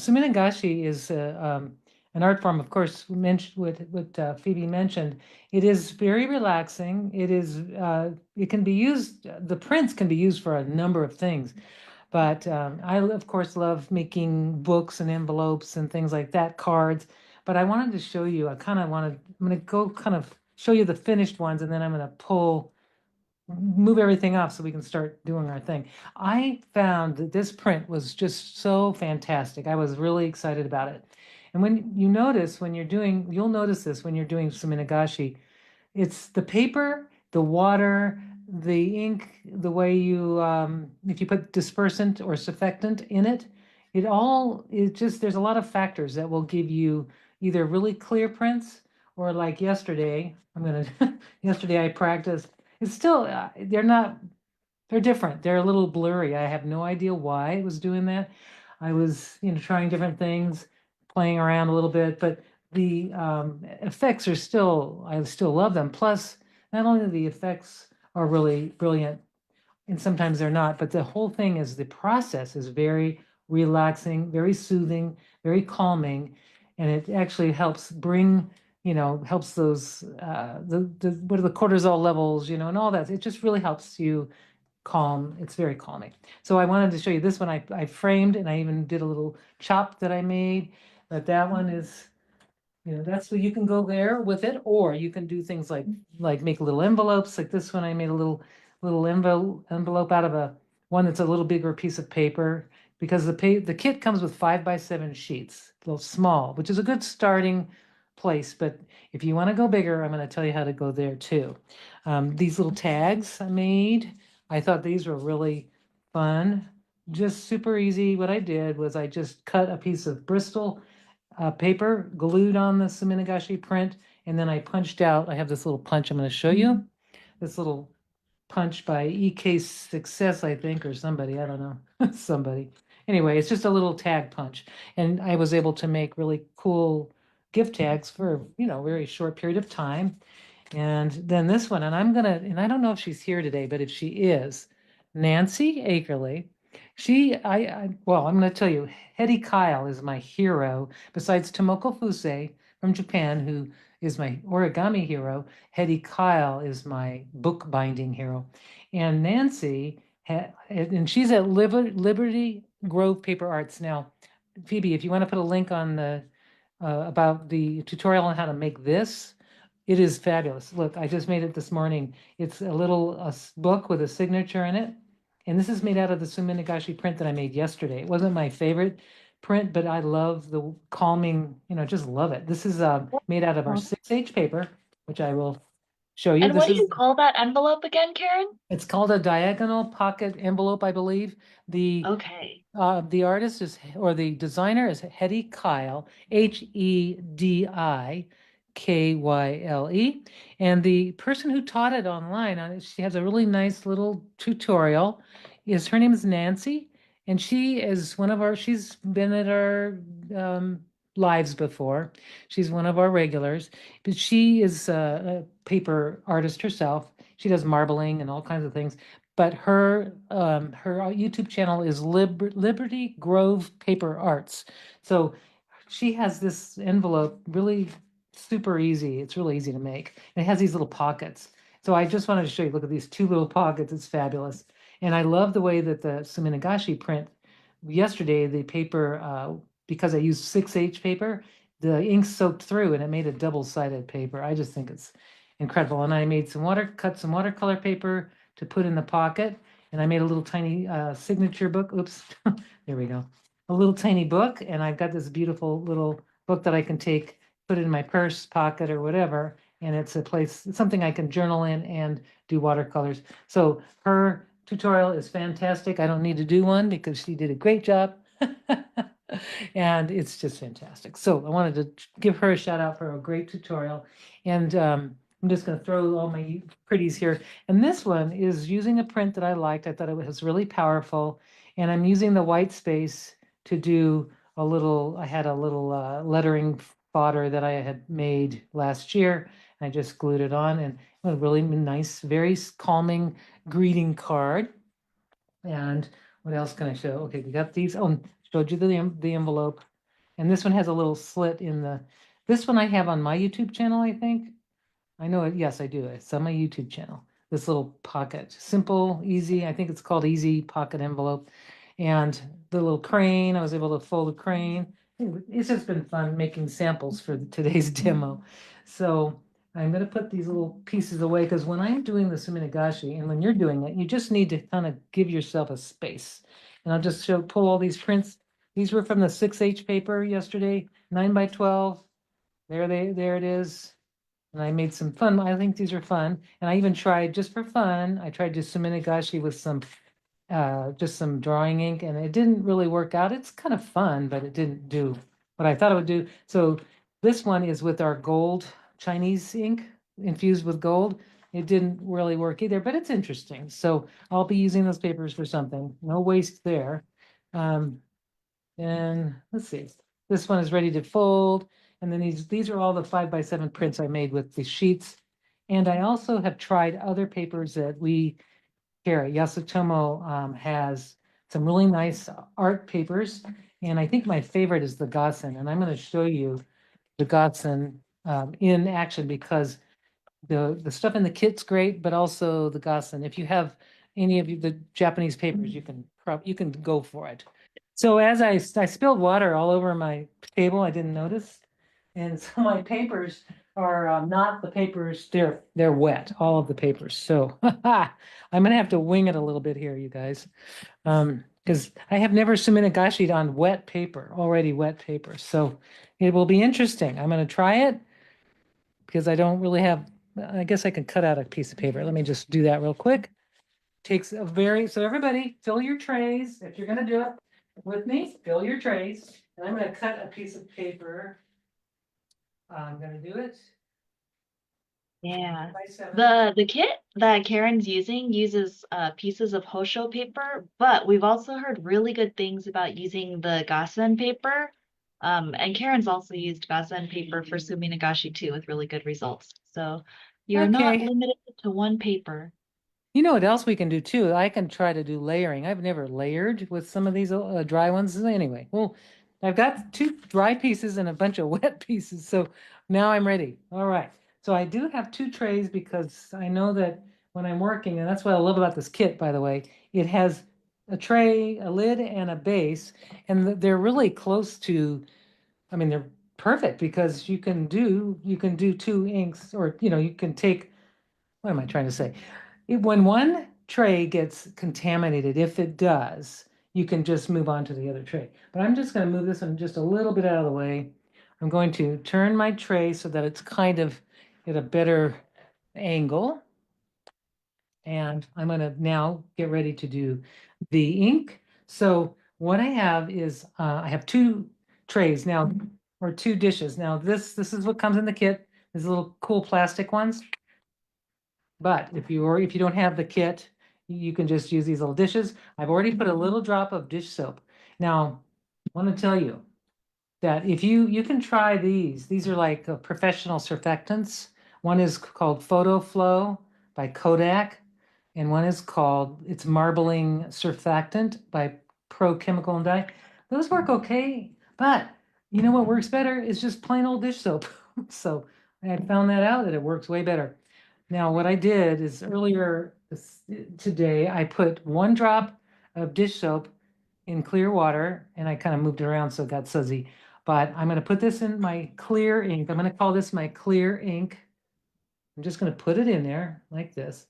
Suminagashi is an art form, of course, mentioned what Phoebe mentioned. It is very relaxing. It can be used, the prints can be used for a number of things. But I, of course, love making books and envelopes and things like that, cards. But I wanted to show you, I'm going to go kind of show you the finished ones, and then I'm going to move everything off so we can start doing our thing. I found that this print was just so fantastic. I was really excited about it. And you'll notice this when you're doing Suminagashi, it's the paper, the water, the ink, the way if you put dispersant or surfactant in it, there's a lot of factors that will give you either really clear prints or like yesterday, yesterday I practiced. It's still, they're different. They're a little blurry. I have no idea why it was doing that. I was, trying different things, playing around a little bit, but the effects I still love them. Plus, not only the effects are really brilliant, and sometimes they're not, but the process is very relaxing, very soothing, very calming, and it actually helps those, what are the cortisol levels, and all that. It just really helps you calm. It's very calming. So I wanted to show you this one. I framed, and I even did a little chop that I made. But that one is, that's what you can go there with it, or you can do things like make little envelopes. Like this one, I made a little envelope out of a one that's a little bigger piece of paper because the kit comes with 5x7 sheets, a little small, which is a good starting place. But if you want to go bigger, I'm going to tell you how to go there too. These little tags I made, I thought these were really fun, just super easy. What I did was I just cut a piece of Bristol paper, glued on the Suminagashi print, and then I punched out. I have this little punch I'm going to show you. This little punch by EK Success, I think, or somebody, I don't know, somebody. Anyway, it's just a little tag punch. And I was able to make really cool gift tags for, a very short period of time. And then this one, and I don't know if she's here today, but if she is, Nancy Akerley, well, I'm going to tell you, Hetty Kyle is my hero. Besides Tomoko Fusei from Japan, who is my origami hero, Hetty Kyle is my bookbinding hero. And and she's at Liberty Grove Paper Arts. Now, Phoebe, if you want to put a link on about the tutorial on how to make this, it is fabulous. Look, I just made it this morning. It's a little book with a signature in it. And this is made out of the Suminagashi print that I made yesterday. It wasn't my favorite print, but I love the calming, just love it. This is made out of our 6H paper, which I will show you. And what do you call that envelope again, Karen? It's called a diagonal pocket envelope, I believe. The Okay. the artist or the designer is Hetty Kyle, HEDIKYLE. And the person who taught it online, she has a really nice little tutorial. Her name is Nancy, and she's been at our lives before. She's one of our regulars, but she is a paper artist herself. She does marbling and all kinds of things, but her YouTube channel is Liberty Grove Paper Arts. So she has this envelope really super easy. It's really easy to make. And it has these little pockets. So I just wanted to show you, look at these two little pockets. It's fabulous. And I love the way that the Suminagashi print yesterday, the paper, because I used 6H paper, the ink soaked through and it made a double-sided paper. I just think it's incredible. And I made cut some watercolor paper to put in the pocket. And I made a little tiny signature book. Oops, there we go. A little tiny book. And I've got this beautiful little book that I can put in my purse pocket or whatever. And it's it's something I can journal in and do watercolors. So her tutorial is fantastic. I don't need to do one because she did a great job. And it's just fantastic. So I wanted to give her a shout out for a great tutorial. And I'm just going to throw all my pretties here. And this one is using a print that I liked. I thought it was really powerful. And I'm using the white space to do I had a little lettering fodder that I had made last year. I just glued it on and a really nice, very calming greeting card. And what else can I show? Okay, we got these. Oh, showed you the envelope. And this one has a little slit in this one I have on my YouTube channel, I think. I know it, yes, I do. It's on my YouTube channel. This little pocket, simple, easy. I think it's called Easy Pocket Envelope. And the little crane, I was able to fold a crane. It's just been fun making samples for today's demo. So I'm going to put these little pieces away because when I'm doing the Suminagashi and when you're doing it, you just need to kind of give yourself a space. And I'll just pull all these prints. These were from the 6H paper yesterday, 9x12. There it is. And I made some fun. I think these are fun. And I even tried, just for fun, I tried to Suminagashi with some just some drawing ink, and it didn't really work out. It's kind of fun, but it didn't do what I thought it would do. So this one is with our gold Chinese ink infused with gold. It didn't really work either, but it's interesting. So I'll be using those papers for something. No waste there. And let's see, this one is ready to fold. And then these are all the 5x7 prints I made with the sheets. And I also have tried other papers that we carry. Yasutomo has some really nice art papers. And I think my favorite is the Gossen. And I'm going to show you the Gossen in action because the stuff in the kit's great, but also the Gossen. If you have any of the Japanese papers, you can go for it. So as I spilled water all over my table, I didn't notice. And so my papers are not the papers, they're wet, all of the papers. So I'm gonna have to wing it a little bit here, you guys. Because I have never Suminagashi'd on wet paper, already wet paper. So it will be interesting. I'm gonna try it because I don't really have, I guess I can cut out a piece of paper. Let me just do that real quick. Takes a so everybody fill your trays. If you're gonna do it with me, fill your trays. And I'm gonna cut a piece of paper. I'm gonna do it. Yeah. 5x7. The kit that Karen's using uses pieces of Hosho paper, but we've also heard really good things about using the Gassen paper. And Karen's also used Gassen paper for Suminagashi too with really good results. So you're not Okay. limited to one paper. You know what else we can do too? I can try to do layering. I've never layered with some of these dry ones. Anyway, well, I've got 2 dry pieces and a bunch of wet pieces. So now I'm ready. All right. So I do have 2 trays because I know that when I'm working, and that's what I love about this kit, by the way, it has a tray, a lid, and a base, and they're really close to, I mean, they're perfect because you can do 2 inks, or you can take, what am I trying to say? When one tray gets contaminated, if it does, you can just move on to the other tray. But I'm just going to move this one just a little bit out of the way. I'm going to turn my tray so that it's kind of at a better angle. And I'm going to now get ready to do the ink. So what I have is I have 2 trays now, or 2 dishes. Now this is what comes in the kit. These little cool plastic ones. But if you don't have the kit, you can just use these little dishes. I've already put a little drop of dish soap. Now, I want to tell you that if you can try these. These are like professional surfactants. One is called Photo Flow by Kodak, and one is called it's Marbling Surfactant by Pro Chemical and Dye. Those work okay, but you know what works better is just plain old dish soap. So I found that out that it works way better. Now, what I did is earlier today, I put 1 drop of dish soap in clear water, and I kind of moved it around so it got sudsy. But I'm going to put this in my clear ink. I'm going to call this my clear ink. I'm just going to put it in there like this,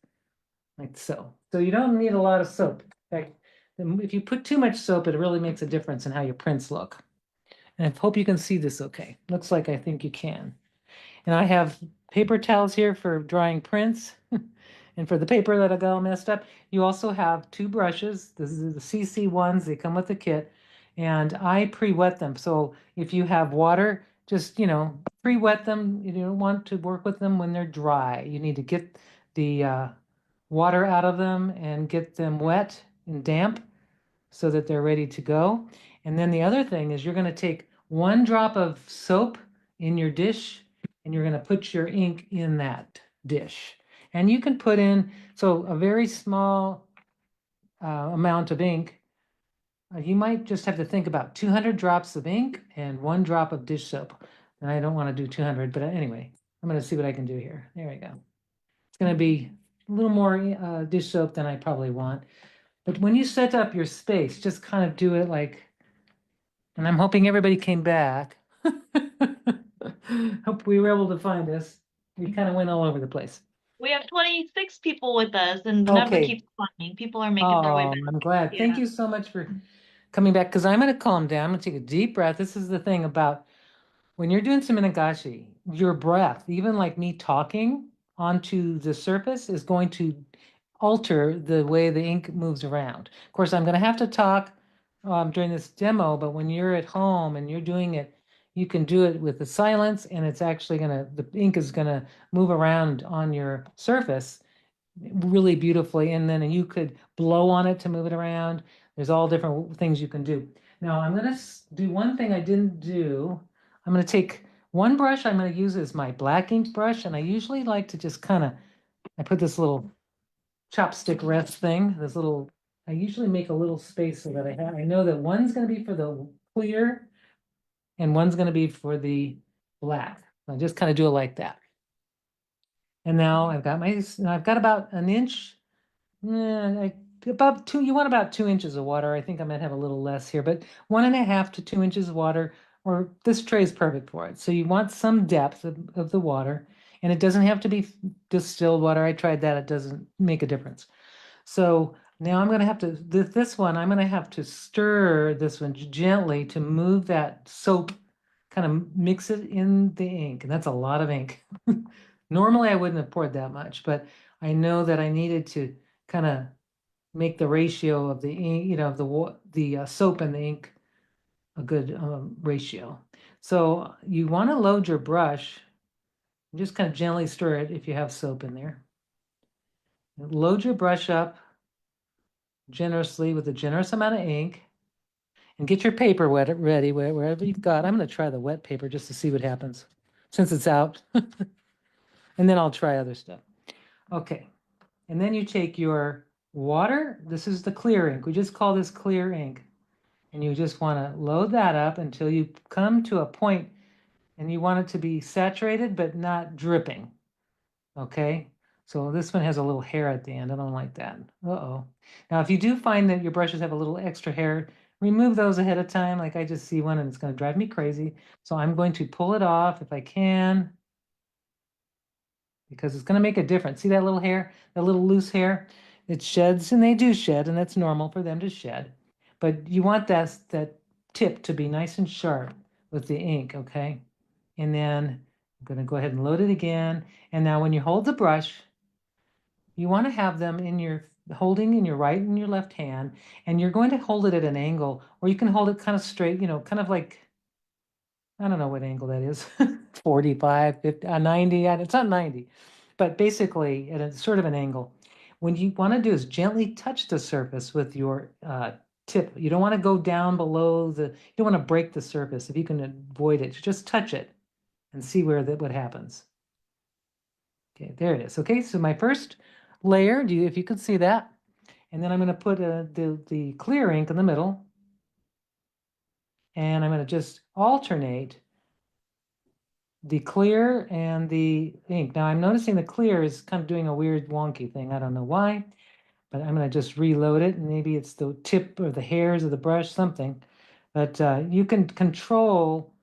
like so. So you don't need a lot of soap. In fact, if you put too much soap, it really makes a difference in how your prints look. And I hope you can see this okay. Looks like I think you can. And I have paper towels here for drying prints. And for the paper that I got all messed up, you also have 2 brushes. This is the CC ones. They come with the kit. And I pre-wet them. So if you have water, just, pre-wet them. You don't want to work with them when they're dry. You need to get the water out of them and get them wet and damp so that they're ready to go. And then the other thing is you're going to take 1 drop of soap in your dish and you're going to put your ink in that dish. And you can put in, so a very small amount of ink You might just have to think about 200 drops of ink and 1 drop of dish soap. And I don't want to do 200, but anyway, I'm going to see what I can do here. There we go. It's going to be a little more dish soap than I probably want. But when you set up your space, just kind of do it like, and I'm hoping everybody came back. Hope we were able to find us. We kind of went all over the place. We have 26 people with us, and the number Okay. keeps climbing. People are making their way Oh, back. I'm glad. Thank Yeah. you so much for coming back because I'm going to calm down. I'm going to take a deep breath. This is the thing about when you're doing Suminagashi, your breath, even like me talking onto the surface, is going to alter the way the ink moves around. Of course, I'm going to have to talk during this demo, but when you're at home and you're doing it, you can do it with the silence, and it's actually going to, the ink is going to move around on your surface really beautifully, and then you could blow on it to move it around. There's all different things you can do. Now I'm going to do one thing I didn't do. I'm going to take one brush I'm going to use as my black ink brush, and I usually like to just kind of, I put this little chopstick rest thing, this little, I usually make a little space so that I know that one's going to be for the clear and one's going to be for the black. I just kind of do it like that. And now I've got about an inch. Yeah, about two, you want about 2 inches of water. I think I might have a little less here, but 1.5 to 2 inches of water, or this tray is perfect for it. So you want some depth of the water, and it doesn't have to be distilled water. I tried that, it doesn't make a difference. So now I'm going to have to, this one, I'm going to have to stir this one gently to move that soap, kind of mix it in the ink. And that's a lot of ink. Normally I wouldn't have poured that much, but I know that I needed to kind of make the ratio of the ink, the soap and the ink a good ratio. So you want to load your brush, just kind of gently stir it if you have soap in there. Load your brush up generously with a generous amount of ink, and get your paper ready wherever you've got. I'm going to try the wet paper just to see what happens since it's out. And then I'll try other stuff. Okay. And then you take your water. This is the clear ink. We just call this clear ink. And you just want to load that up until you come to a point, and you want it to be saturated but not dripping. Okay. So this one has a little hair at the end. I don't like that. Uh-oh. Now, if you do find that your brushes have a little extra hair, remove those ahead of time. Like I just see one and it's going to drive me crazy. So I'm going to pull it off if I can, because it's going to make a difference. See that little hair, that little loose hair? It sheds, and they do shed, and that's normal for them to shed. But you want that tip to be nice and sharp with the ink, okay? And then I'm going to go ahead and load it again. And now when you hold the brush, you want to have them in your holding in your right and your left hand, and you're going to hold it at an angle, or you can hold it kind of straight, kind of like, I don't know what angle that is, 45, 50, 90, it's not 90, but basically at a sort of an angle. What you want to do is gently touch the surface with your tip. You don't want to go down below you don't want to break the surface. If you can avoid it, just touch it and see what happens. Okay, there it is. Okay, so my first layer, if you can see that, and then I'm going to put the clear ink in the middle, and I'm going to just alternate the clear and the ink. Now I'm noticing the clear is kind of doing a weird wonky thing. I don't know why, but I'm going to just reload it, and maybe it's the tip or the hairs of the brush, something. But you can control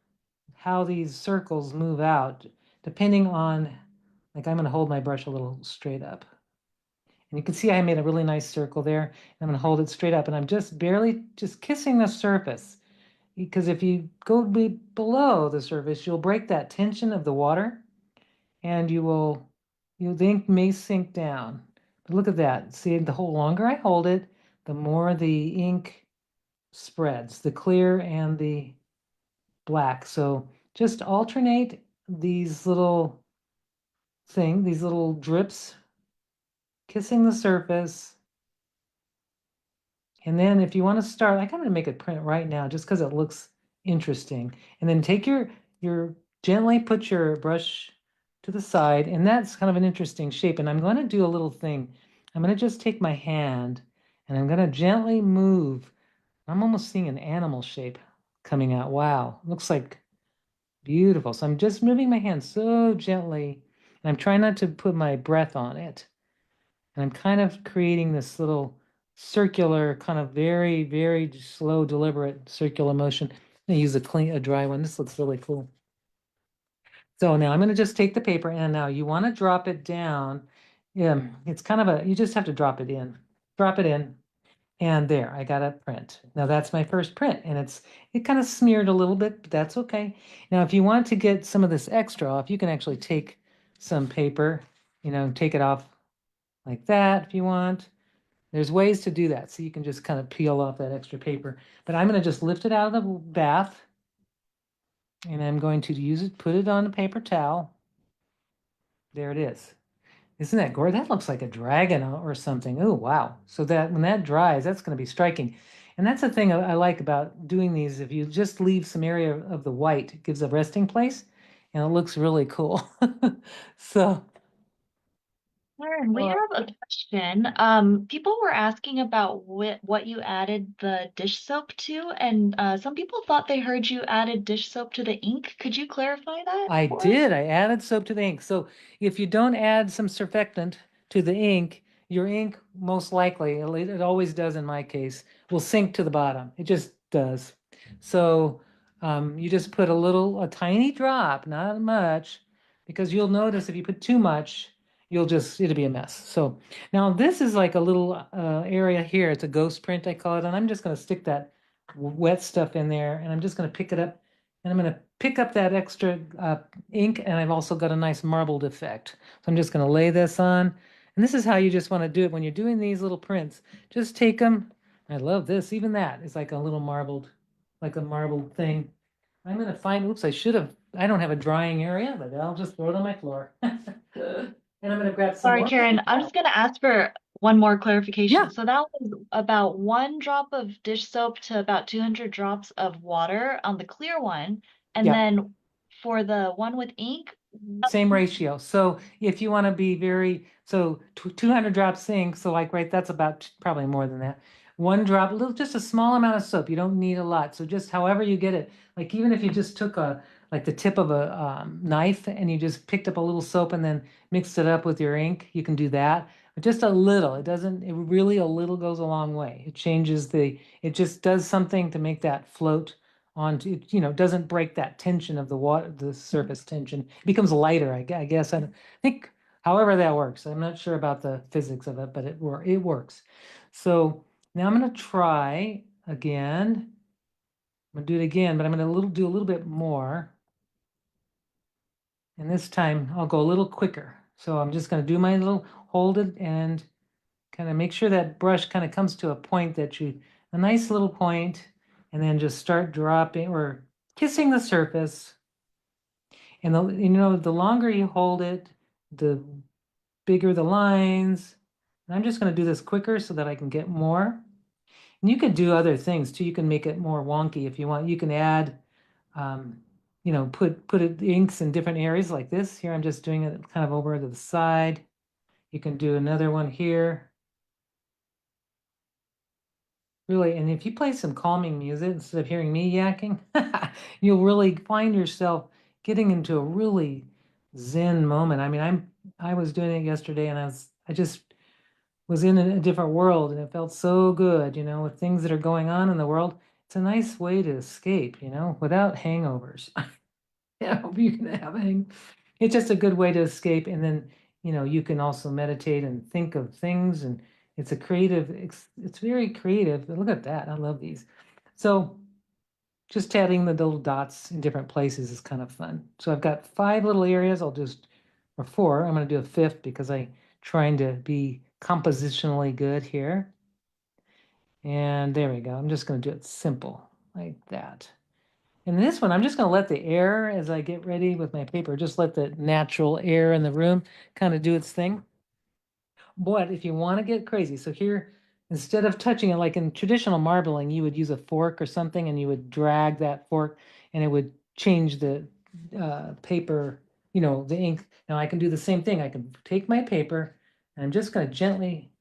how these circles move out depending on, like I'm going to hold my brush a little straight up. And you can see I made a really nice circle there. I'm going to hold it straight up, and I'm just barely just kissing the surface. Because if you go below the surface, you'll break that tension of the water, and the ink may sink down. But look at that. See, the longer I hold it, the more the ink spreads, the clear and the black. So just alternate these these little drips, kissing the surface. And then if you want to start, I'm going to make a print right now just because it looks interesting. And then take gently put your brush to the side, and that's kind of an interesting shape. And I'm going to do a little thing. I'm going to just take my hand, and I'm going to gently move I'm almost seeing an animal shape coming out. Wow, looks like beautiful. So I'm just moving my hand so gently, and I'm trying not to put my breath on it. And I'm kind of creating this little circular, kind of very, very slow, deliberate circular motion. I'm gonna use a dry one. This looks really cool. So now I'm going to just take the paper and now you want to drop it down. Yeah, it's kind of you just have to drop it in. Drop it in. And there, I got a print. Now that's my first print and it kind of smeared a little bit, but that's okay. Now, if you want to get some of this extra off, you can actually take some paper, take it off like that if you want. There's ways to do that. So you can just kind of peel off that extra paper. But I'm going to just lift it out of the bath and I'm going to put it on a paper towel. There it is. Isn't that gorgeous? That looks like a dragon or something. Oh, wow. So that when that dries, that's going to be striking. And that's the thing I like about doing these. If you just leave some area of the white, it gives a resting place and it looks really cool. So, Karen, we uh, have a question. People were asking about what you added the dish soap to, and some people thought they heard you added dish soap to the ink. Could you clarify that I for us? did. I added soap to the ink. So if you don't add some surfactant to the ink, your ink most likely, it always does in my case, will sink to the bottom. It just does. So you just put a tiny drop, not much, because you'll notice if you put too much, it'll be a mess. So now this is like a little area here. It's a ghost print, I call it. And I'm just going to stick that wet stuff in there and I'm just going to pick it up and I'm going to pick up that extra ink, and I've also got a nice marbled effect. So I'm just going to lay this on. And this is how you just want to do it when you're doing these little prints. Just take them. I love this. Even that is like a little like a marbled thing. I'm going to find, oops, I don't have a drying area, but I'll just throw it on my floor. And I'm going to grab some Sorry, more Karen. I'm paper. just going to ask for one more clarification. Yeah, So that was about 1 drop of dish soap to about 200 drops of water on the clear one. And yeah. then for the one with ink, Same ratio. So if you want to be so 200 drops zinc, so like, right, that's about probably more than that. One drop, just a small amount of soap. You don't need a lot. So just however you get it, like even if you just took like the tip of a knife and you just picked up a little soap and then mixed it up with your ink, you can do that. But just a little. It really a little goes a long way. It just does something to make that float onto, doesn't break that tension of the water, the surface tension. It becomes lighter, I guess. I think, however that works. I'm not sure about the physics of it, but it works. So now I'm going to try again. I'm going to do it again, but I'm going to do a little bit more. And this time I'll go a little quicker. So I'm just going to do my little, hold it and kind of make sure that brush kind of comes to a point a nice little point, and then just start dropping or kissing the surface. And the longer you hold it, the bigger the lines. And I'm just going to do this quicker so that I can get more. And you can do other things too. You can make it more wonky if you want. You can add, um, inks in different areas like this. Here I'm just doing it kind of over to the side. You can do another one here. Really, and if you play some calming music instead of hearing me yakking, you'll really find yourself getting into a really zen moment. I mean, I was doing it yesterday and I just was in a different world and it felt so good, with things that are going on in the world. It's a nice way to escape, without hangovers. I hope you can have it's just a good way to escape. And then, you can also meditate and think of things. And it's very creative. Look at that. I love these. So just adding the little dots in different places is kind of fun. So I've got 5 little areas. Or 4. I'm going to do a 5th because I'm trying to be compositionally good here. And there we go. I'm just going to do it simple like that. And this one, I'm just going to let the air, as I get ready with my paper, just let the natural air in the room kind of do its thing. But if you want to get crazy, so here, instead of touching it like in traditional marbling, you would use a fork or something and you would drag that fork and it would change the paper, the ink. Now I can do the same thing. I can take my paper and I'm just going to gently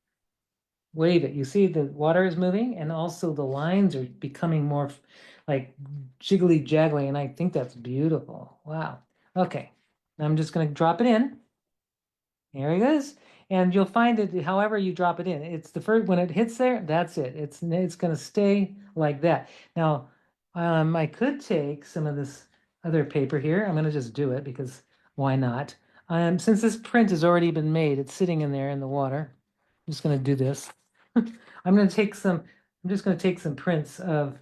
wave it. You see the water is moving and also the lines are becoming more like jiggly jaggly, and I think that's beautiful. Wow. Okay, I'm just going to drop it in. Here it is. And you'll find it however you drop it in. It's the first, when it hits there, that's it. It's going to stay like that. Now, I could take some of this other paper here. I'm going to just do it because why not? Since this print has already been made, it's sitting in there in the water. I'm just going to do this. I'm just going to take some prints of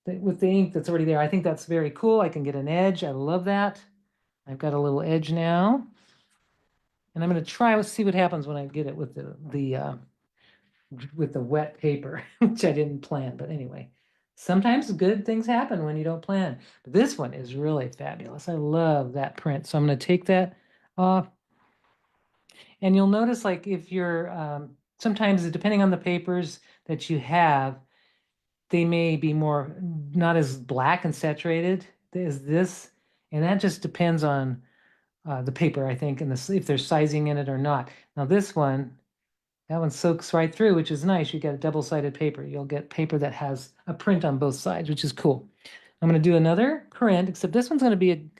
with the ink that's already there. I think that's very cool. I can get an edge. I love that. I've got a little edge now. And I'm going to try, let's see what happens when I get it with the wet paper, which I didn't plan. But anyway, sometimes good things happen when you don't plan. But this one is really fabulous. I love that print. So I'm going to take that off. And you'll notice like if you're, sometimes depending on the papers that you have, they may be more, not as black and saturated as this. And that just depends on the paper, I think, and if there's sizing in it or not. Now this one, that one soaks right through, which is nice. You get a double-sided paper. You'll get paper that has a print on both sides, which is cool. I'm going to do another print, except this one's going to be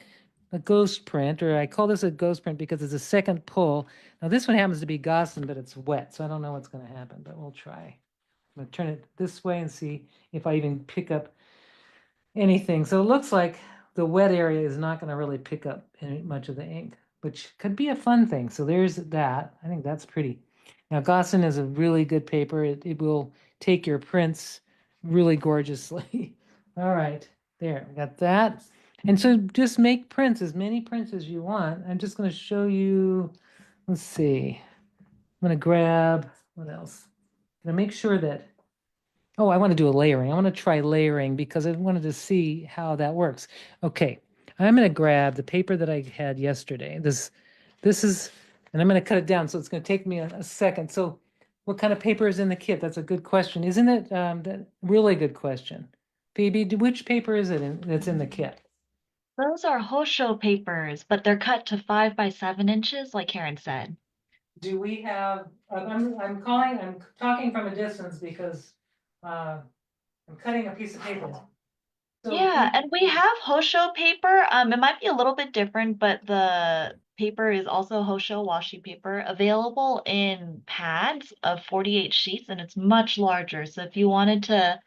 a ghost print, or I call this a ghost print because it's a second pull. Now this one happens to be Gossamer, but it's wet, so I don't know what's going to happen, but we'll try. I'm going to turn it this way and see if I even pick up anything. So it looks like the wet area is not going to really pick up any, much of the ink, which could be a fun thing. So there's that. I think that's pretty. Now, Gossamer is a really good paper. It will take your prints really gorgeously. All right, there, we got that. And so just make prints, as many prints as you want. I'm just going to show you, let's see. I'm going to grab, what else? I'm going to make sure that oh, I want to do a layering. I want to try layering because I wanted to see how that works. Okay, I'm going to grab the paper that I had yesterday. This is, and I'm going to cut it down. So it's going to take me a second. So what kind of paper is in the kit? That's a good question. Isn't it? That really good question. Phoebe, which paper is it that's in the kit? Those are Hosho papers, but they're cut to 5 by 7 inches, like Karen said. Do we have, I'm talking from a distance because uh, I'm cutting a piece of paper. So Yeah, and we have Hosho paper. It might be a little bit different, but the paper is also Hosho washi paper available in pads of 48 sheets, and it's much larger. So if you wanted to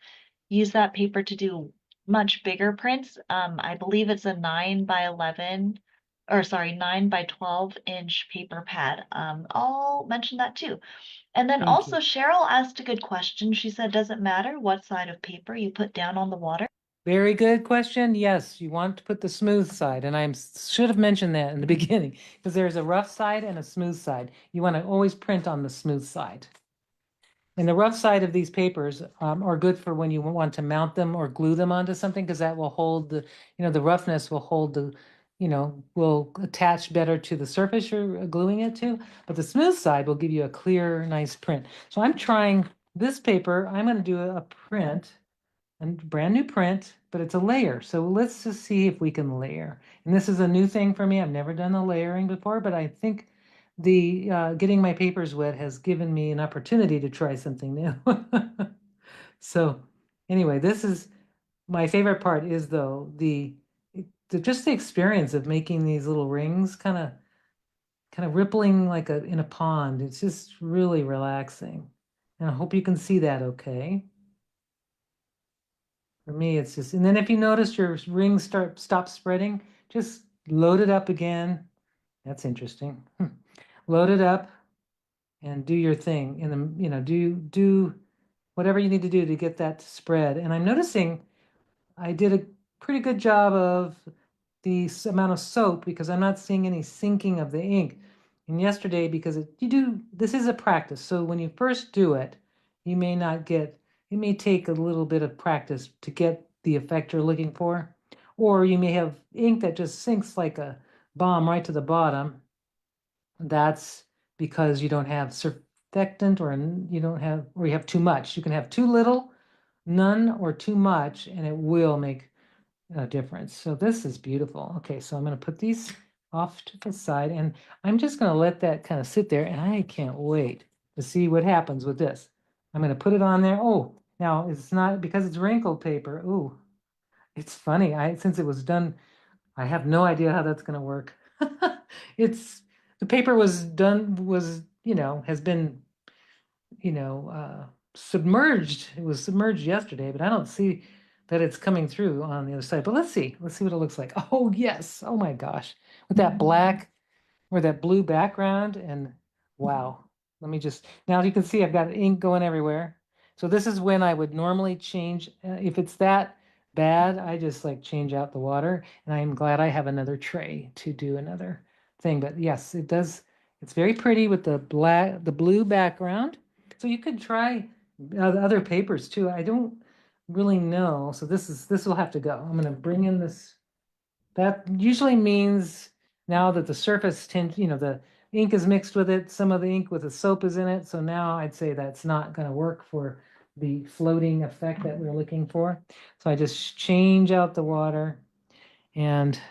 use that paper to do much bigger prints, I believe it's a 9 by 11, or sorry, 9 by 12 inch paper pad. I'll mention that too. And then thank also you. Cheryl asked a good question. She said, does it matter what side of paper you put down on the water? Very good question. Yes, you want to put the smooth side, and I should have mentioned that in the beginning because there's a rough side and a smooth side. You want to always print on the smooth side. And the rough side of these papers are good for when you want to mount them or glue them onto something because that will hold the roughness will hold will attach better to the surface you're gluing it to. But the smooth side will give you a clear, nice print. So I'm trying this paper. I'm going to do a print and brand new print, but it's a layer. So let's just see if we can layer. And this is a new thing for me. I've never done the layering before, but I think the getting my papers wet has given me an opportunity to try something new. So anyway, this is my favorite part is though just the experience of making these little rings kind of rippling like in a pond. It's just really relaxing. And I hope you can see that okay. For me, it's just, and then if you notice your rings stop spreading, just load it up again. That's interesting. Load it up and do your thing. And then, do whatever you need to do to get that to spread. And I'm noticing I did a pretty good job of the amount of soap because I'm not seeing any sinking of the ink. And yesterday, because this is a practice. So when you first do it, you may not get, it may take a little bit of practice to get the effect you're looking for. Or you may have ink that just sinks like a bomb right to the bottom. That's because you don't have surfactant or you have too much. You can have too little, none, or too much, and it will make a difference. So this is beautiful. Okay, so I'm going to put these off to the side, and I'm just going to let that kind of sit there, and I can't wait to see what happens with this. I'm going to put it on there. Oh, now it's not because it's wrinkled paper. Ooh, it's funny. Since it was done, I have no idea how that's going to work. It's the paper was done was, has been, submerged. It was submerged yesterday, but I don't see that it's coming through on the other side. But let's see. Let's see what it looks like. Oh, yes. Oh my gosh. With that black or that blue background, and wow. Let me just, now you can see I've got ink going everywhere. So this is when I would normally change, if it's that bad, I just like change out the water, and I'm glad I have another tray to do another thing. But yes, it does, it's very pretty with the blue background. So you could try other papers too. I don't really know. So this will have to go. I'm gonna bring in this. That usually means now that the surface tends, the ink is mixed with it, some of the ink with the soap is in it. So now I'd say that's not going to work for the floating effect that we're looking for. So I just change out the water and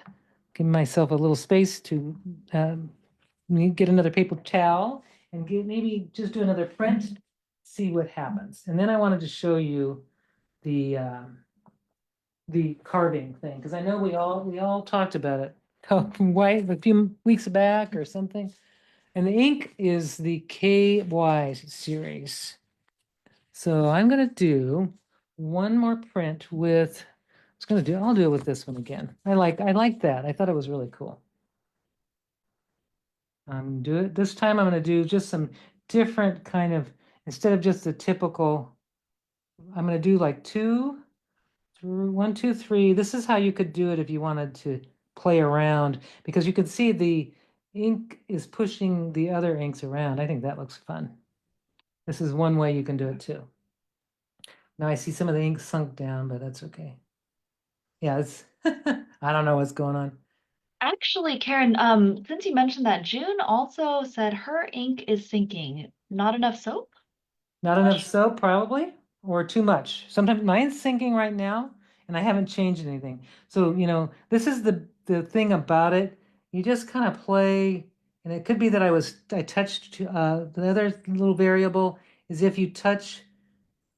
give myself a little space to get another paper towel and maybe just do another print, see what happens. And then I wanted to show you the carving thing, because I know we all talked about it a few weeks back or something. And the ink is the KY series. So I'm gonna do one more print with, I'll do it with this one again. I like that. I thought it was really cool. Do it this time. I'm gonna do just some different kind of, instead of just the typical, I'm gonna do like two through 1, 2, 3. This is how you could do it if you wanted to play around, because you can see the ink is pushing the other inks around. I think that looks fun. This is one way you can do it too. Now I see some of the ink sunk down, but that's okay. Yeah, it's I don't know what's going on. Actually, Karen, since you mentioned that, June also said her ink is sinking. Not enough soap? Not enough soap, probably, or too much. Sometimes mine's sinking right now, and I haven't changed anything. So, this is the thing about it. You just kind of play, and it could be that I touched the other little variable is if you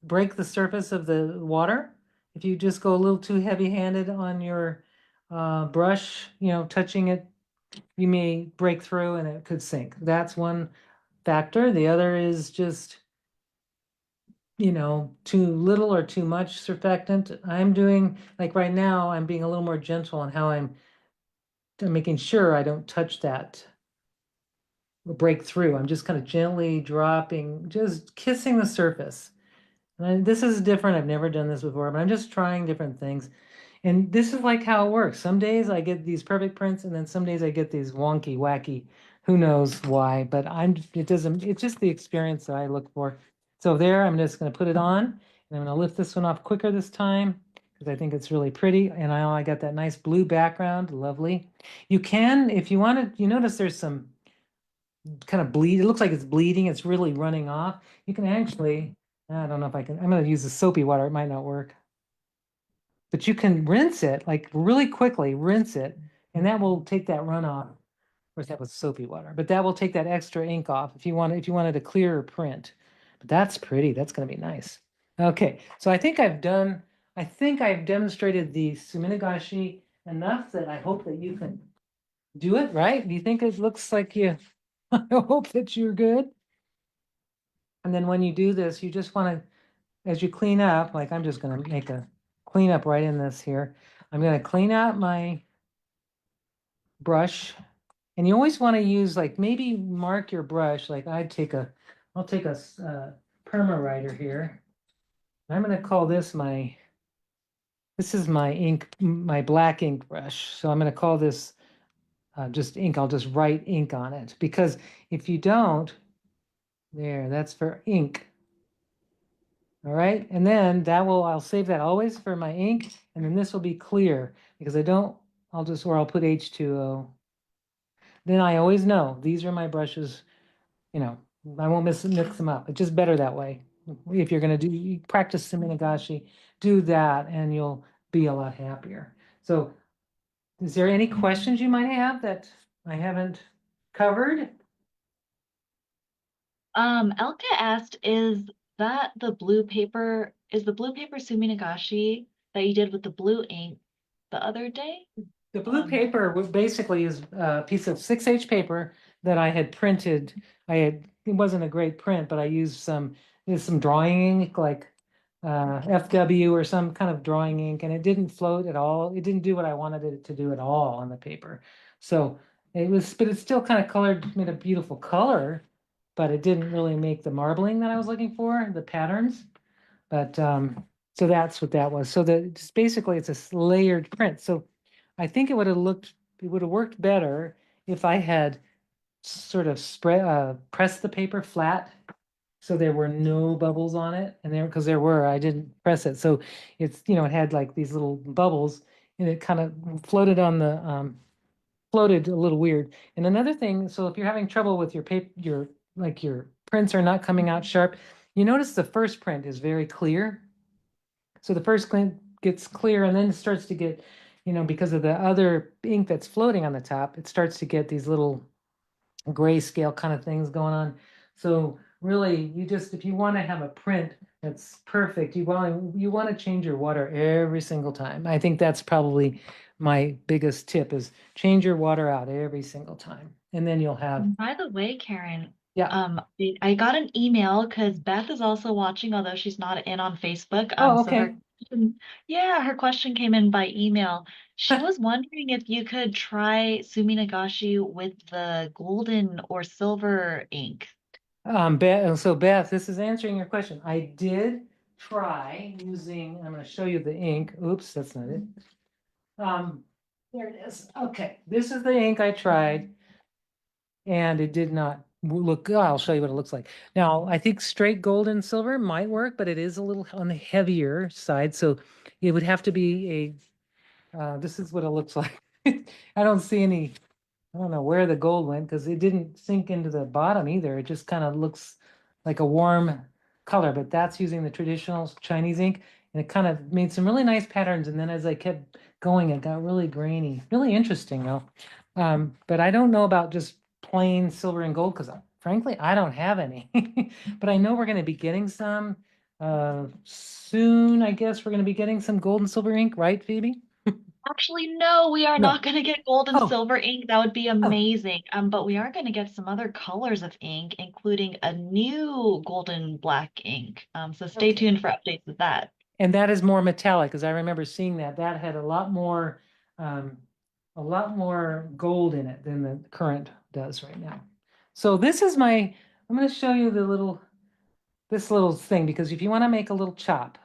break the surface of the water. If you just go a little too heavy-handed on your brush, touching it, you may break through and it could sink. That's one factor. The other is just too little or too much surfactant. I'm doing, like right now, I'm being a little more gentle on how I'm making sure I don't touch that or break through. I'm just kind of gently dropping, just kissing the surface. And this is different. I've never done this before, but I'm just trying different things. And this is like how it works. Some days I get these perfect prints, and then some days I get these wonky, wacky, who knows why, but it's just the experience that I look for. So there, I'm just going to put it on, and I'm going to lift this one off quicker this time because I think it's really pretty. And I got that nice blue background, lovely. You can, if you want to, you notice there's some kind of bleed. It looks like it's bleeding. It's really running off. You can actually, I don't know if I can, I'm going to use the soapy water. It might not work. But you can rinse it, like really quickly, rinse it, and that will take that runoff. Of course, that was soapy water, but that will take that extra ink off if you wanted a clearer print. But that's pretty. That's going to be nice. Okay, so I think I've demonstrated the Suminagashi enough that I hope that you can do it, right? Do you think it looks like you, I hope that you're good. And then when you do this, you just want to, as you clean up, like I'm just going to make a clean up right in this here. I'm going to clean out my brush, and you always want to use, like, maybe mark your brush. Like I'll take a perma writer here. I'm going to call this is my ink, my black ink brush. So I'm going to call this just ink. I'll just write ink on it, because if you don't, that's for ink. All right, and then I'll save that always for my ink, and then this will be clear because I'll put H2O. Then I always know these are my brushes, I won't mix them up. It's just better that way. If you're going to practice Suminagashi, do that and you'll be a lot happier. So is there any questions you might have that I haven't covered? Elka asked, that the blue paper, is the blue paper Suminagashi that you did with the blue ink the other day? The blue Um, paper was basically is a piece of 6H paper that I had printed. It wasn't a great print, but I used some drawing ink like FW or some kind of drawing ink, and it didn't float at all. It didn't do what I wanted it to do at all on the paper. So but it still kind of colored, made a beautiful color, but it didn't really make the marbling that I was looking for, the patterns. But so that's what that was. So just basically it's a layered print. So I think it would have worked better if I had sort of pressed the paper flat so there were no bubbles on it. And there, because there were, I didn't press it. So it had like these little bubbles and it kind of floated a little weird. And another thing, so if you're having trouble with your paper, your prints are not coming out sharp, you notice the first print is very clear. So the first print gets clear and then it starts to get, because of the other ink that's floating on the top, it starts to get these little grayscale kind of things going on. So really, if you want to have a print that's perfect, you want to change your water every single time. I think that's probably my biggest tip is change your water out every single time. And then you'll have, by the way, Karen, yeah. I got an email because Beth is also watching, although she's not in on Facebook. Oh, So okay. yeah, her question came in by email. She was wondering if you could try Suminagashi with the golden or silver ink. Beth, this is answering your question. I did try using, I'm going to show you the ink. Oops, that's not it. There it is. Okay, this is the ink I tried, and it did not look good. I'll show you what it looks like. Now, I think straight gold and silver might work, but it is a little on the heavier side, so it would have to be this is what it looks like. I don't see any, I don't know where the gold went because it didn't sink into the bottom either. It just kind of looks like a warm color, but that's using the traditional Chinese ink. And it kind of made some really nice patterns. And then as I kept going, it got really grainy. Really interesting though. But I don't know about just plain silver and gold because frankly, I don't have any. But I know we're going to be getting some soon. I guess we're going to be getting some gold and silver ink, right, Phoebe? Actually, no, we are No. not going to get gold and Oh, silver ink. That would be oh, amazing. But we are going to get some other colors of ink, including a new golden black ink. So stay okay. tuned for updates with that. And that is more metallic, because I remember seeing that. That had um, a lot more gold in it than the current does right now. So I'm going to show you this little thing, because if you want to make a little chop,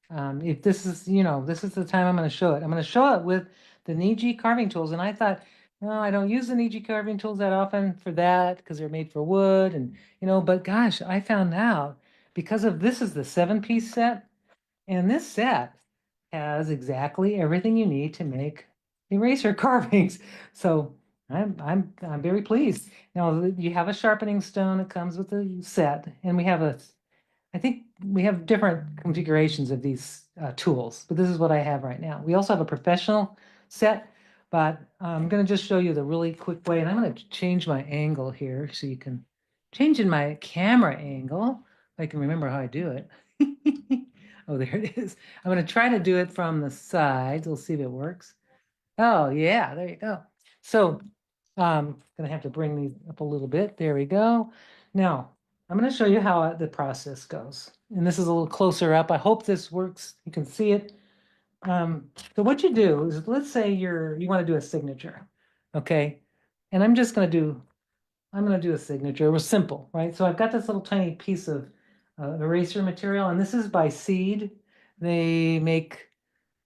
if this is the time I'm going to show it. I'm going to show it with the Niji carving tools. And I thought, no, I don't use the Niji carving tools that often for that because they're made for wood but gosh, I found out because of this is the 7-piece set. And this set has exactly everything you need to make eraser carvings. So I'm very pleased. Now you have a sharpening stone that comes with the set, and I think we have different configurations of these tools, but this is what I have right now. We also have a professional set, but I'm going to just show you the really quick way, and I'm going to change my angle here so you can change in my camera angle. If I can remember how I do it. Oh, there it is. I'm going to try to do it from the sides. We'll see if it works. Oh, yeah, there you go. So I'm going to have to bring these up a little bit. There we go. Now, I'm going to show you how the process goes. And this is a little closer up. I hope this works. You can see it. So what you do is, let's say you want to do a signature, okay? And I'm going to do a signature. It was simple, right? So I've got this little tiny piece of eraser material, and this is by Seed. They make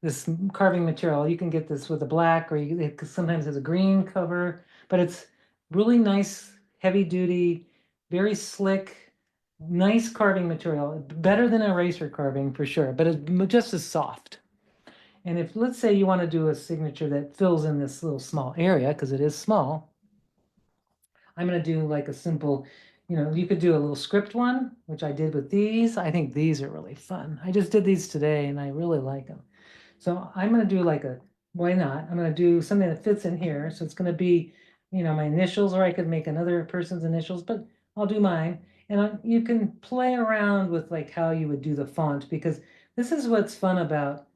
this carving material. You can get this with a black, or it sometimes has a green cover, but it's really nice, heavy duty, very slick, nice carving material. Better than eraser carving for sure, but it's just as soft. And if, let's say, you want to do a signature that fills in this little small area, because it is small, I'm going to do like a simple, you could do a little script one, which I did with these. I think these are really fun. I just did these today and I really like them. So I'm going to do why not? I'm going to do something that fits in here. So it's going to be, my initials, or I could make another person's initials, but I'll do mine. And you can play around with like how you would do the font because this is what's fun about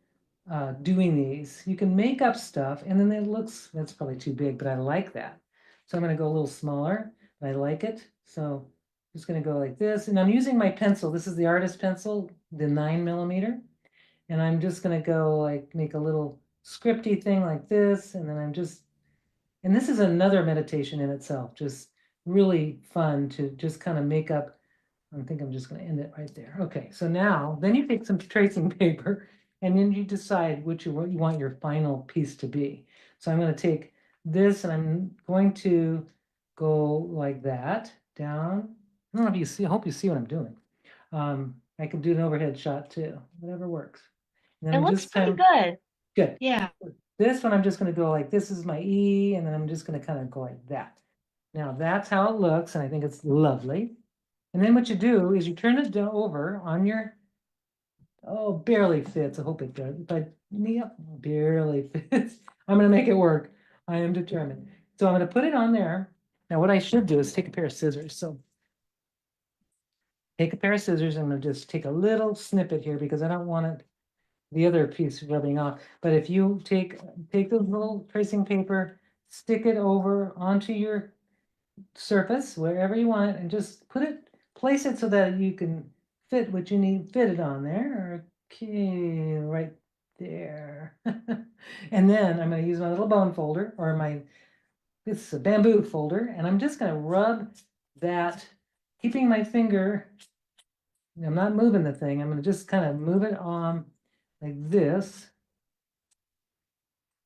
doing these. You can make up stuff and then it looks, that's probably too big, but I like that. So I'm going to go a little smaller. I like it. So I'm just going to go like this. And I'm using my pencil. This is the artist pencil, the 9mm. And I'm just going to go like make a little scripty thing like this. And then I'm just, and this is another meditation in itself, just really fun to just kind of make up. I think I'm just going to end it right there. Okay, so now then you take some tracing paper and then you decide what you want your final piece to be. So I'm going to take this and I'm going to go like that down. I don't know if you see, I hope you see what I'm doing. I can do an overhead shot too, whatever works. And then It I'm looks just kind pretty of good. good. Yeah. This one I'm just going to go like this is my E, and then I'm just going to kind of go like that. Now that's how it looks, and I think it's lovely. And then what you do is you turn it over on your, oh, barely fits. I hope it does. But yeah, barely fits. I'm going to make it work. I am determined. So I'm going to put it on there. Now what I should do is take a pair of scissors. So take a pair of scissors. I'm going to just take a little snippet here because I don't want it, the other piece rubbing off. But if you take the little tracing paper, stick it over onto your surface wherever you want it, and just place it so that you can fit what you need fitted on there. Okay, right there. And then I'm going to use my little bone folder or it's a bamboo folder, and I'm just going to rub that, keeping my finger. I'm not moving the thing. I'm going to just kind of move it on like this.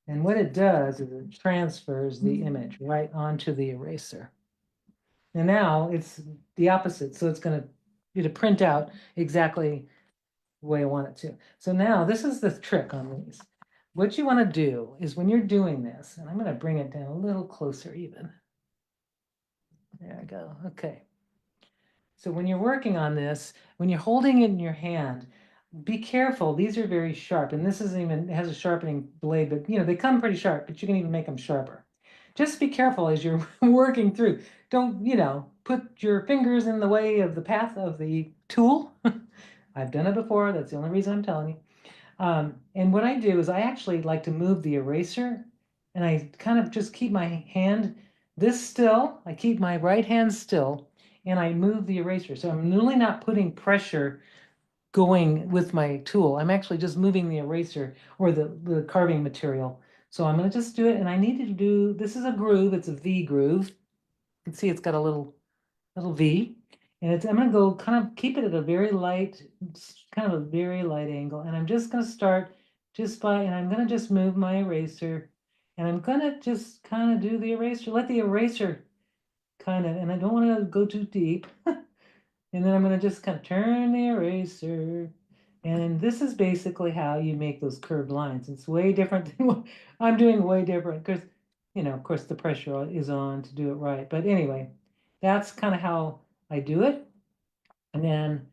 And what it does is it transfers the image right onto the eraser. And now it's the opposite. So it's going to print out exactly the way I want it to. So now this is the trick on these. What you want to do is when you're doing this, and I'm going to bring it down a little closer even. There I go. Okay. So when you're working on this, when you're holding it in your hand, be careful. These are very sharp, and this isn't even, it has a sharpening blade, but they come pretty sharp, but you can even make them sharper. Just be careful as you're working through. Don't, put your fingers in the way of the path of the tool. I've done it before. That's the only reason I'm telling you. And what I do is I actually like to move the eraser and I kind of just keep my hand this still. I keep my right hand still and I move the eraser. So I'm really not putting pressure going with my tool. I'm actually just moving the eraser or the carving material. So I'm going to just do it. And I need to do, this is a groove. It's a V groove. You can see it's got a little V. And I'm going to go kind of keep it at a very light, kind of a very light angle. And I'm just going to start and I'm going to just move my eraser. And I'm going to just kind of do the eraser, let the eraser kind of, and I don't want to go too deep. And then I'm going to just kind of turn the eraser. And this is basically how you make those curved lines. It's way different than what I'm doing, way different because, of course, the pressure is on to do it right. But anyway, that's kind of how I do it. And then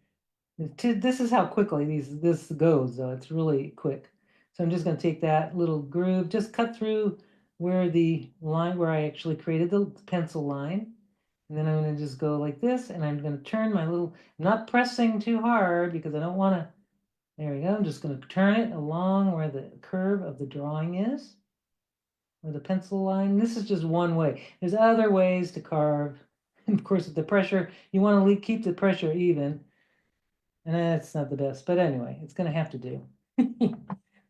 this is how quickly this goes, though. It's really quick. So I'm just going to take that little groove, just cut through where the line, where I actually created the pencil line. And then I'm going to just go like this, and I'm going to turn my little, not pressing too hard because I don't want to, there we go. I'm just going to turn it along where the curve of the drawing is, where the pencil line. This is just one way. There's other ways to carve. And of course, with the pressure, you want to keep the pressure even. And that's not the best, but anyway, it's going to have to do.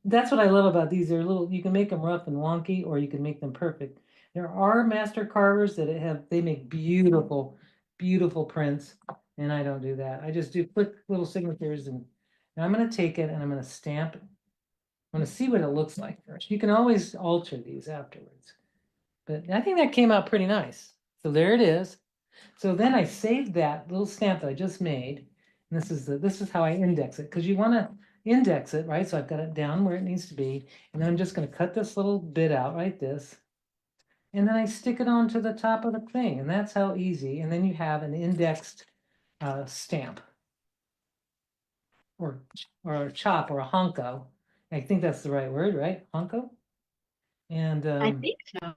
That's what I love about these. They're little, you can make them rough and wonky, or you can make them perfect. There are master carvers they make beautiful, beautiful prints, and I don't do that. I just do quick little signatures, and I'm going to take it and I'm going to stamp it. I'm going to see what it looks like first. You can always alter these afterwards, but I think that came out pretty nice. So there it is. So then I saved that little stamp that I just made. And this is how I index it, because you want to index it, right? So I've got it down where it needs to be. And then I'm just going to cut this little bit out like this. And then I stick it onto the top of the thing. And that's how easy. And then you have an indexed stamp or a chop or a honko. I think that's the right word, right? Honko. And I think so.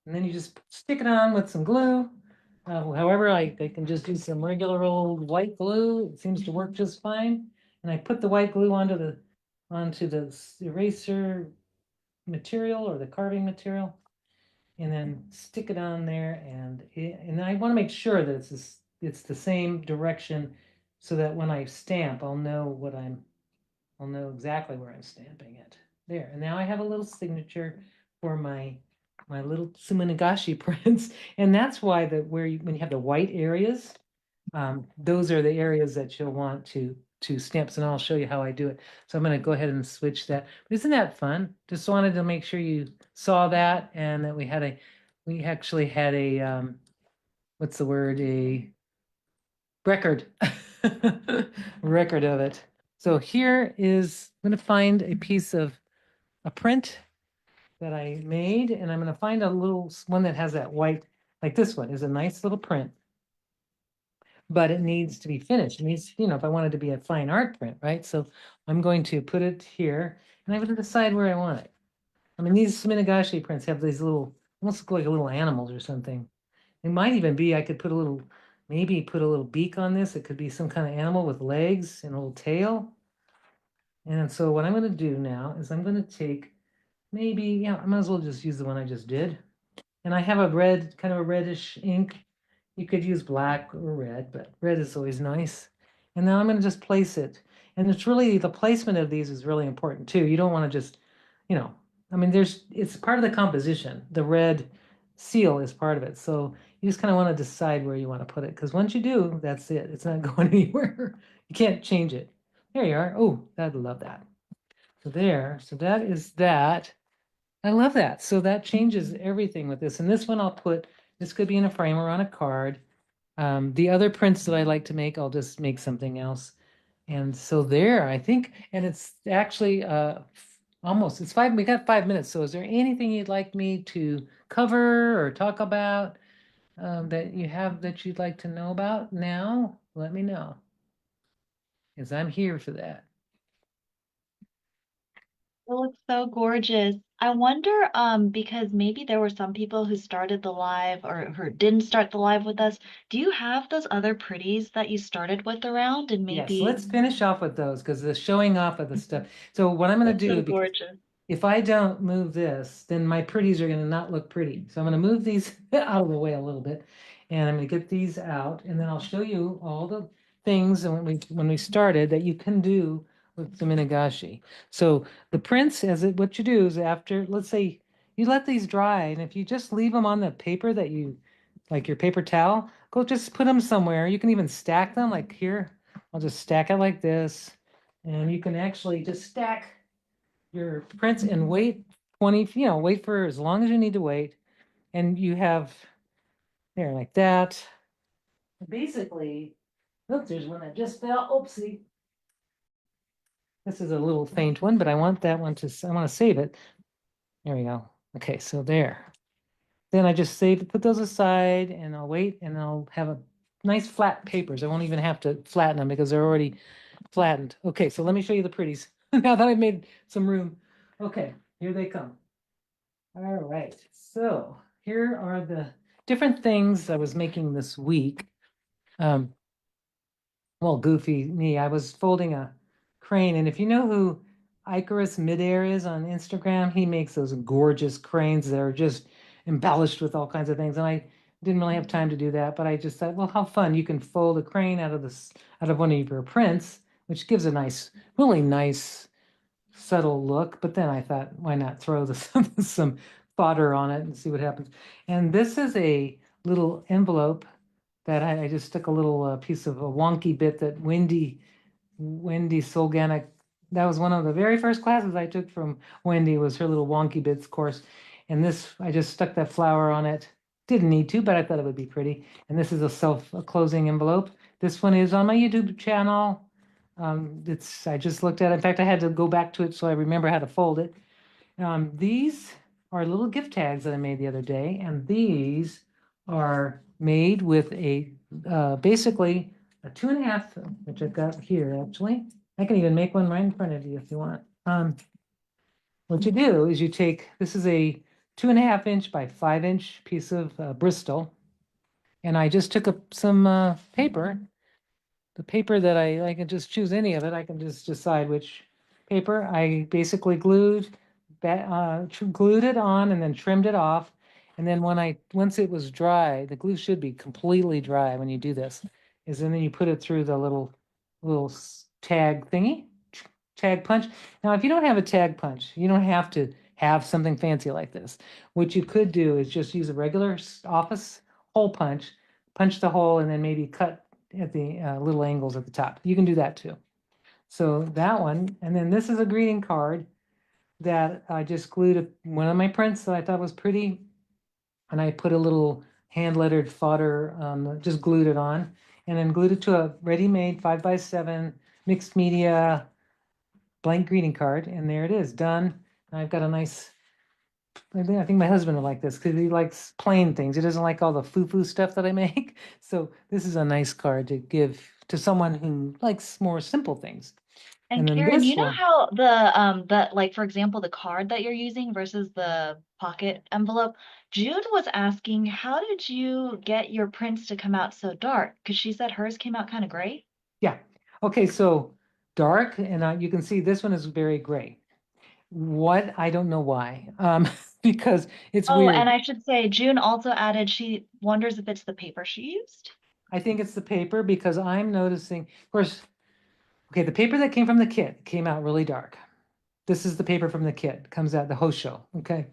and then you just stick it on with some glue. However, I can just use some regular old white glue. It seems to work just fine. And I put the white glue onto the eraser material or the carving material, and then stick it on there. And I want to make sure that it's the same direction, so that when I stamp, I'll know exactly where I'm stamping it. There, and now I have a little signature for my little Suminagashi prints, and that's why when you have the white areas, those are the areas that you'll want to stamp. So now I'll show you how I do it. So I'm going to go ahead and switch that. But isn't that fun? Just wanted to make sure you saw that, and that we actually had a what's the word, a record record of it. So here is, I'm going to find a piece of a print that I made, and I'm going to find a little one that has that white, like this one is a nice little print, but it needs to be finished. It needs, if I want it to be a fine art print, right? So I'm going to put it here, and I'm going to decide where I want it. I mean, these Suminagashi prints have these little, almost look like little animals or something. It might even be, I could maybe put a little beak on this. It could be some kind of animal with legs and a little tail. And so what I'm going to do now is I'm going to take maybe, yeah, I might as well just use the one I just did. And I have a red, kind of a reddish ink. You could use black or red, but red is always nice. And now I'm going to just place it. And it's really, the placement of these is really important too. You don't want to just, I mean, it's part of the composition. The red seal is part of it. So you just kind of want to decide where you want to put it. Because once you do, that's it. It's not going anywhere. You can't change it. There you are. Oh, I'd love that. So there, so that is that. I love that. So that changes everything with this. And this one this could be in a frame or on a card. The other prints that I like to make, I'll just make something else. And so there, I think, and it's actually almost, we got 5 minutes. So is there anything you'd like me to cover or talk about that you'd like to know about now? Let me know, because I'm here for that. It looks so gorgeous. I wonder, because maybe there were some people who started the live or who didn't start the live with us. Do you have those other pretties that you started with around? And Yes, maybe let's finish off with those, because the showing off of the stuff. So what I'm going that's to so do, because gorgeous. if I don't move this, then my pretties are going to not look pretty. So I'm going to move these out of the way a little bit, and I'm going to get these out, and then I'll show you all the things and when we started that you can do with the Minagashi. So the prints, what you do is after, let's say you let these dry, and if you just leave them on the paper like your paper towel, go just put them somewhere. You can even stack them, like here. I'll just stack it like this, and you can actually just stack your prints and wait 20, wait for as long as you need to wait. And you have there like that. Basically, oops, there's one that just fell. Oopsie. This is a little faint one, but I want that one I want to save it. There we go. Okay, so there. Then I just put those aside, and I'll wait, and I'll have a nice flat papers. I won't even have to flatten them because they're already flattened. Okay, so let me show you the pretties now that I've made some room. Okay, here they come. All right, so here are the different things I was making this week. Um, well, goofy me, I was folding a crane, and if you know who Icarus Midair is on Instagram, he makes those gorgeous cranes that are just embellished with all kinds of things. And I didn't really have time to do that, but I just thought, well, how fun! You can fold a crane out of one of your prints, which gives a really nice subtle look. But then I thought, why not throw some fodder on it and see what happens? And this is a little envelope that I just stuck a little piece of a wonky bit that Wendy Solganic. That was one of the very first classes I took from Wendy, was her little wonky bits course. And this, I just stuck that flower on it. Didn't need to, but I thought it would be pretty. And this is a closing envelope. This one is on my YouTube channel. I just looked at it. In fact, I had to go back to it so I remember how to fold it. These are little gift tags that I made the other day, and these are made with basically a 2.5, which I've got here actually. I can even make one right in front of you if you want. What you do is this is a 2.5 inch by 5 inch piece of Bristol, And I just took some paper, the paper that I can just choose any of it. I can just decide which paper. I basically glued it on and then trimmed it off. And then once it was dry, the glue should be completely dry when you do this, and then you put it through the little tag thingy, tag punch. Now, if you don't have a tag punch, you don't have to have something fancy like this. What you could do is just use a regular office hole punch, punch the hole, and then maybe cut at the little angles at the top. You can do that too. So that one, and then this is a greeting card that I just glued one of my prints that I thought was pretty, and I put a little hand lettered fodder, just glued it on, and then glued it to a ready-made 5x7 mixed media blank greeting card, and there it is, done. And I've got a nice, I think my husband will like this because he likes plain things. He doesn't like all the foo-foo stuff that I make. So this is a nice card to give to someone who likes more simple things. And And then Karen, this you know one, how the like for example the card that you're using versus the pocket envelope? Jude was asking, how did you get your prints to come out so dark? Because she said hers came out kind of gray. yeah. Okay, so dark, and you can see this one is very gray. What? I don't know why. Because it's Oh, weird. and I should say June also added she wonders if it's the paper she used. I think it's the paper because I'm noticing, of course, okay, the paper that came from the kit came out really dark. This is the paper from the kit, comes out the Hosho. Okay.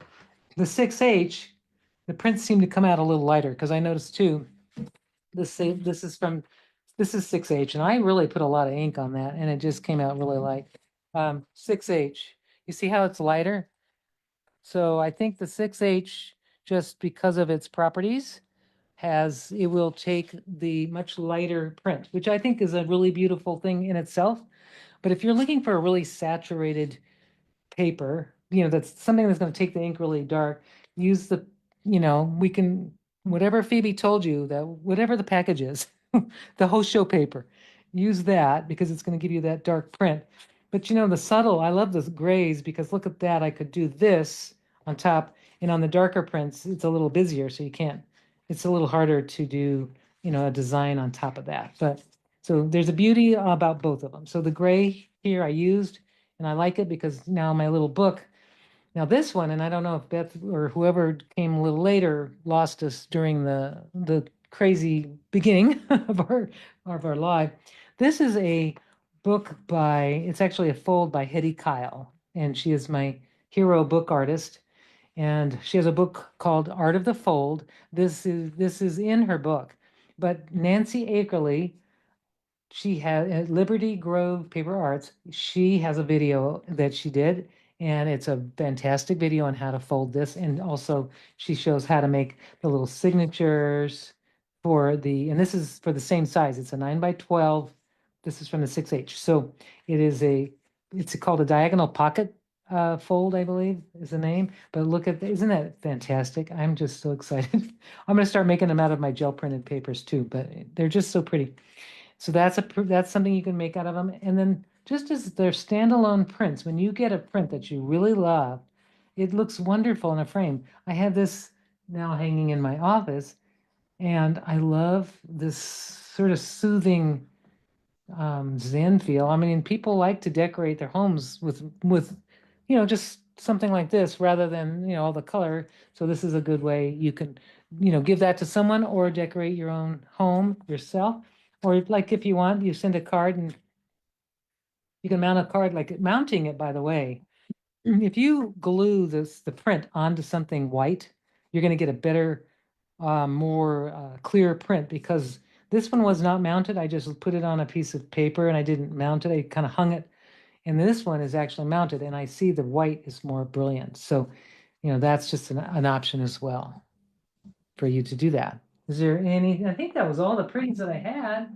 The 6H, the prints seem to come out a little lighter because I noticed too, this is 6H, and I really put a lot of ink on that, and it just came out really light. 6H, you see how it's lighter? So I think the 6H, just because of its properties, it will take the much lighter print, which I think is a really beautiful thing in itself. But if you're looking for a really saturated paper, that's something that's going to take the ink really dark, use we can, whatever Phoebe told you, that whatever the package is, the whole show paper, use that because it's going to give you that dark print. But I love the grays because look at that. I could do this on top, and on the darker prints, it's a little busier, so it's a little harder to do, a design on top of that. But so there's a beauty about both of them. So the gray here I used, and I like it because now my little book, now this one, and I don't know if Beth or whoever came a little later lost us during the crazy beginning of our live. This is a book it's actually a fold by Hetty Kyle, and she is my hero book artist. And she has a book called Art of the Fold. This is in her book, but Nancy Akerley, she has at Liberty Grove Paper Arts. She has a video that she did, and it's a fantastic video on how to fold this. And also, she shows how to make the little signatures and this is for the same size. It's a 9x12. This is from the 6H. So it's called a diagonal pocket fold, I believe is the name. But isn't that fantastic? I'm just so excited. I'm going to start making them out of my gel printed papers too, but they're just so pretty. So that's something you can make out of them. And then just as they're standalone prints, when you get a print that you really love, it looks wonderful in a frame. I have this now hanging in my office, and I love this sort of soothing Zen feel. I mean, people like to decorate their homes with just something like this rather than all the color. So this is a good way you can give that to someone or decorate your own home yourself. Or like if you want, you send a card and you can mount a card, like mounting it, by the way. If you glue the print onto something white, you're going to get a better, more clear print because this one was not mounted. I just put it on a piece of paper and I didn't mount it. I kind of hung it. And this one is actually mounted, and I see the white is more brilliant. So, that's just an option as well for you to do that. Is there any? I think that was all the prints that I had.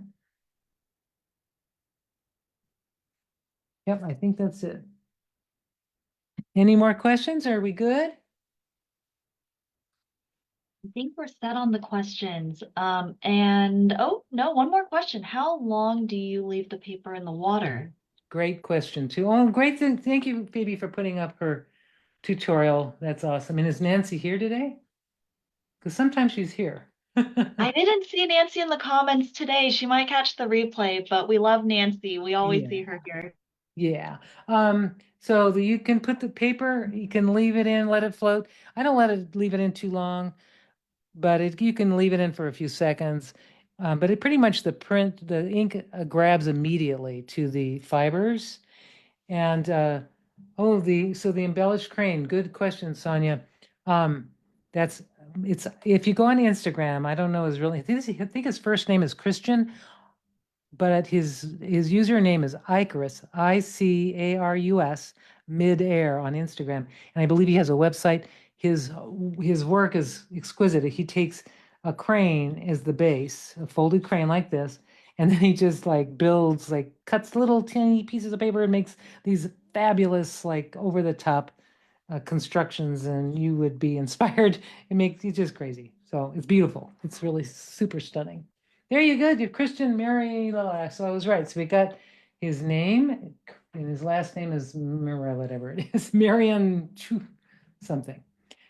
Yep, I think that's it. Any more questions? Are we good? I think we're set on the questions. And oh no, one more question. How long do you leave the paper in the water? Great question too. Oh, great. Thank you, Phoebe, for putting up her tutorial. That's awesome. And is Nancy here today? Because sometimes she's here. I didn't see Nancy in the comments today. She might catch the replay, but we love Nancy. We always see Yeah. her here. Yeah. So you can put the paper, you can leave it in, let it float. I don't let it leave it in too long, but you can leave it in for a few seconds. But it pretty much the ink grabs immediately to the fibers. And the embellished crane. Good question, Sonia. Um, that's it's if you go on Instagram, I don't know his really. I think his first name is Christian, but his username is Icarus, Icarus, midair on Instagram, and I believe he has a website. His his work is exquisite. He takes a crane as the base, a folded crane like this, and then he just like builds, like cuts little tiny pieces of paper and makes these fabulous, like over the top constructions, and you would be inspired. It's just crazy. So it's beautiful. It's really super stunning. There you go, your Christian Mary. So I was right. So we got his name, and his last name is whatever it is, Marion something.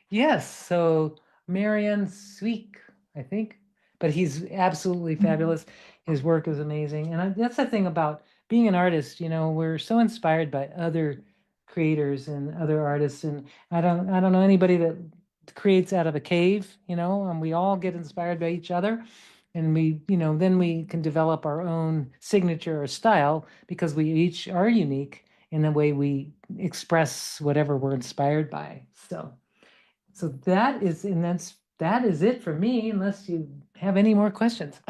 Yes, so Marion Sweek, I think. But he's absolutely fabulous. His work is amazing. And that's the thing about being an artist, we're so inspired by other creators and other artists. And I don't know anybody that creates out of a cave, and we all get inspired by each other. And then we can develop our own signature or style because we each are unique in the way we express whatever we're inspired by. So that is it for me, unless you have any more questions.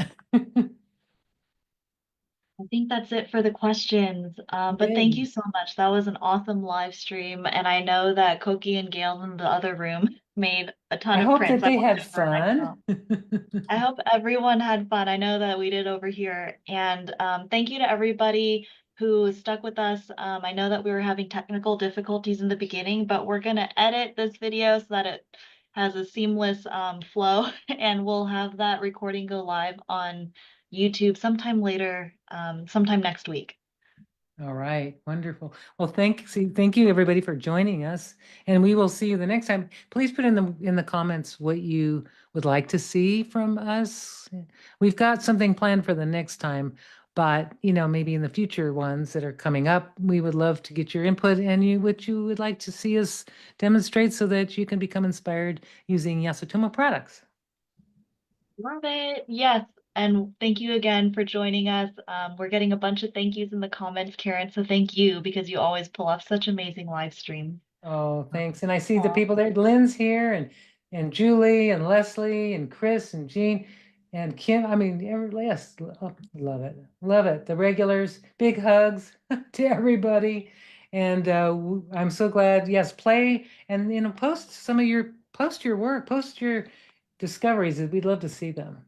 I think that's it for the questions. But thank Yay. you so much. That was an awesome live stream. And I know that Koki and Gail in the other room made a ton I of hope that prints. I they looked had over and I saw. fun. I hope everyone had fun. I know that we did over here. And thank you to everybody who stuck with us. I know that we were having technical difficulties in the beginning, but we're going to edit this video so that it has a seamless flow, and we'll have that recording go live on YouTube sometime later, sometime next week. All right, wonderful. Well, thank you everybody for joining us, and we will see you the next time. Please put in the comments what you would like to see from us. We've got something planned for the next time, but maybe in the future ones that are coming up, we would love to get your input and what you would like to see us demonstrate so that you can become inspired using Yasutomo products. Love it. Yes. And thank you again for joining us. We're getting a bunch of thank yous in the comments, Karen. So thank you because you always pull off such amazing live streams. Oh, thanks. And I see the Aw. people there. Lynn's here, and Julie and Leslie and Chris and Jean and Kim. I mean, yes, love it. Love it. The regulars, big hugs to everybody. And I'm so glad. Yes, play and post your work, post your discoveries. We'd love to see them.